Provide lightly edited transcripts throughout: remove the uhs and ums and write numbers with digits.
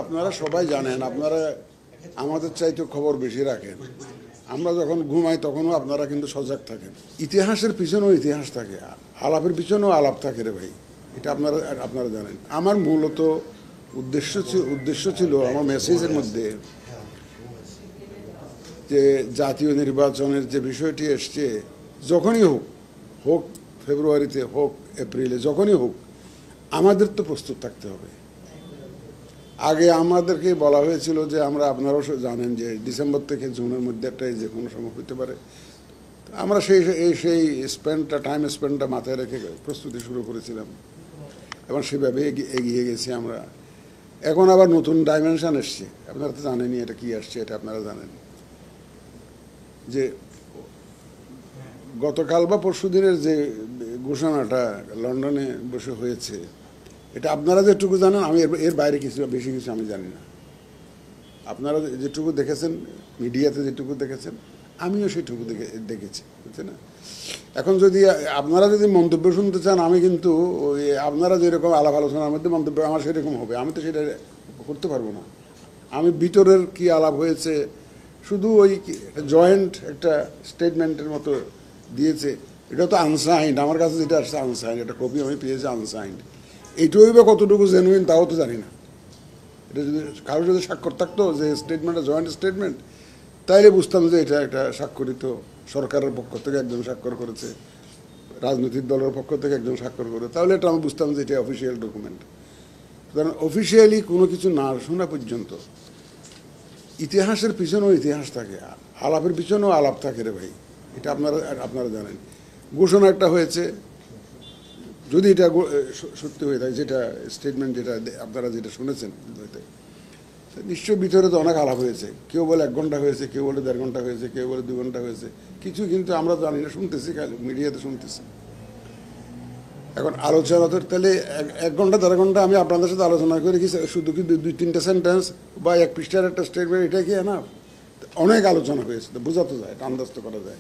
আপনারা সবাই জানেন, আপনারা আমাদের চাইতে খবর বেশি রাখেন। আমরা যখন ঘুমাই তখনও আপনারা কিন্তু সজাগ থাকেন। ইতিহাসের পিছনেও ইতিহাস থাকে, আলাপের পিছনেও আলাপ থাকে রে ভাই, এটা আপনারা জানেন। আমার মূলত উদ্দেশ্য ছিল আমার মেসেজের মধ্যে যে জাতীয় নির্বাচনের যে বিষয়টি এসছে, যখনই হোক ফেব্রুয়ারিতে, হোক এপ্রিলে, যখনই হোক আমাদের তো প্রস্তুত থাকতে হবে। আগে আমাদেরকে বলা হয়েছিল যে আমরা, আপনারাও জানেন যে ডিসেম্বর থেকে জুনের মধ্যে একটা যে কোনো সময় হতে পারে। আমরা সেই টাইম স্পেন্ডটা মাথায় রেখে প্রস্তুতি শুরু করেছিলাম এবং সেভাবে এগিয়ে গেছি আমরা। এখন আবার নতুন ডাইমেনশন এসছে, আপনারা তো জানেনই এটা কি আসছে, এটা আপনারা জানেন যে গতকাল বা পরশু দিনের যে ঘোষণাটা লন্ডনে বসে হয়েছে, এটা আপনারা যেটুকু জানেন, আমি এর বাইরে বেশি কিছু আমি জানি না। আপনারা যেটুকু দেখেছেন, মিডিয়াতে যেটুকু দেখেছেন, আমিও সেটুকু দেখেছি, বুঝছে না? এখন যদি আপনারা যদি মন্তব্য শুনতে চান, আমি কিন্তু ওই আপনারা যেরকম আলাপ আলোচনার মধ্যে মন্তব্য আমার সেরকম হবে, আমি তো সেটা করতে পারবো না। আমি ভিতরের কি আলাপ হয়েছে, শুধু ওই জয়েন্ট একটা স্টেটমেন্টের মতো দিয়েছে, এটা তো আনসাইন্ড। আমার কাছে যেটা আসছে আনসাইন্ড, একটা কপি আমি পেয়েছি আনসাইন্ড। এইটুকুই বা কতটুকু জেনুইন তাও তো জানি না। এটা যদি কারো যদি স্বাক্ষর থাকতো যে স্টেটমেন্টটা জয়েন্ট স্টেটমেন্ট, তাইলে বুঝতাম যে এটা একটা স্বাক্ষরিত, সরকারের পক্ষ থেকে একজন স্বাক্ষর করেছে, রাজনৈতিক দলের পক্ষ থেকে একজন স্বাক্ষর করে, তাহলে এটা আমি বুঝতাম যে এটা অফিসিয়াল ডকুমেন্ট। কারণ অফিসিয়ালি কোনো কিছু না শোনা পর্যন্ত ইতিহাসের পিছনেও ইতিহাস থাকে, আলাপের পিছনেও আলাপ থাকে রে ভাই, এটা আপনারা জানেন। ঘোষণা একটা হয়েছে, যদি এটা সত্যি হয়ে থাকে, যেটা স্টেটমেন্ট যেটা আপনারা যেটা শুনেছেন, নিশ্চয়ই ভিতরে তো অনেক আলাপ হয়েছে। কেউ বলে 1 ঘন্টা হয়েছে, কেউ বলে 1.5 ঘন্টা হয়েছে, কেউ বলে 2 ঘন্টা হয়েছে, কিছু কিন্তু আমরা জানি না, শুনতেছি, মিডিয়াতে শুনতেছি। এখন আলোচনা তো তাহলে 1 ঘন্টা 1.5 ঘন্টা আমি আপনাদের সাথে আলোচনা করে কি শুধু কি 2-3টা সেন্টেন্স বা 1 পৃষ্ঠার একটা স্টেটমেন্ট, এটা কি না? অনেক আলোচনা হয়েছে, তো বোঝাতে যায়, এটা আন্দাজ তো করা যায়।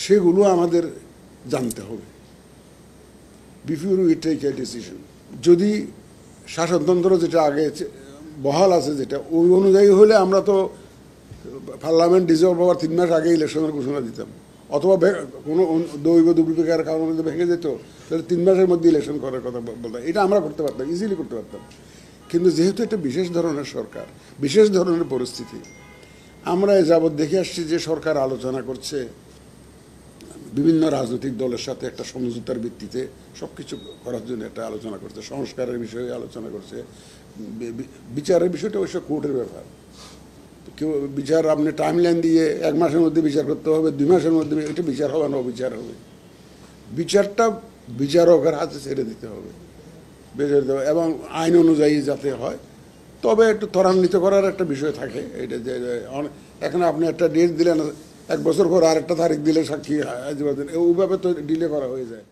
সেগুলো আমাদের জানতে হবে before we take a decision. যদি শাসনতন্ত্র যেটা আগে বহাল আছে, যেটা ওই অনুযায়ী হলে আমরা তো পার্লামেন্ট ডিসলভ হওয়ার 3 মাস আগে ইলেকশনের ঘোষণা দিতাম, অথবা কোনো দৈব দুর্বিপাকের কারণে ভেঙে যেত, তাহলে 3 মাসের মধ্যে ইলেকশন করার কথা বলতাম। এটা আমরা করতে পারতাম, ইজিলি করতে পারতাম। কিন্তু যেহেতু এটা বিশেষ ধরনের সরকার, বিশেষ ধরনের পরিস্থিতি, আমরা যাবৎ দেখে আসছি যে সরকার আলোচনা করছে বিভিন্ন রাজনৈতিক দলের সাথে একটা সমঝোতার ভিত্তিতে সব কিছু করার জন্য একটা আলোচনা করছে, সংস্কারের বিষয়ে আলোচনা করছে, বিচারের বিষয়টা অবশ্য কোর্টের ব্যাপার। কেউ বিচার আপনি টাইম লাইন দিয়ে 1 মাসের মধ্যে বিচার করতে হবে, 2 মাসের মধ্যে, এটা বিচার হবে না, অবিচার হবে। বিচারটা বিচারকের হাতে ছেড়ে দিতে হবে, এবং আইন অনুযায়ী যাতে হয়। তবে একটু ত্বরান্বিত করার একটা বিষয় থাকে, এটা যে এখন আপনি একটা ডেট দিলেন, 1 বছর পর আরেকটা তারিখ দিলে সাক্ষী ওইভাবে তো ডিলে করা হয়ে যায়।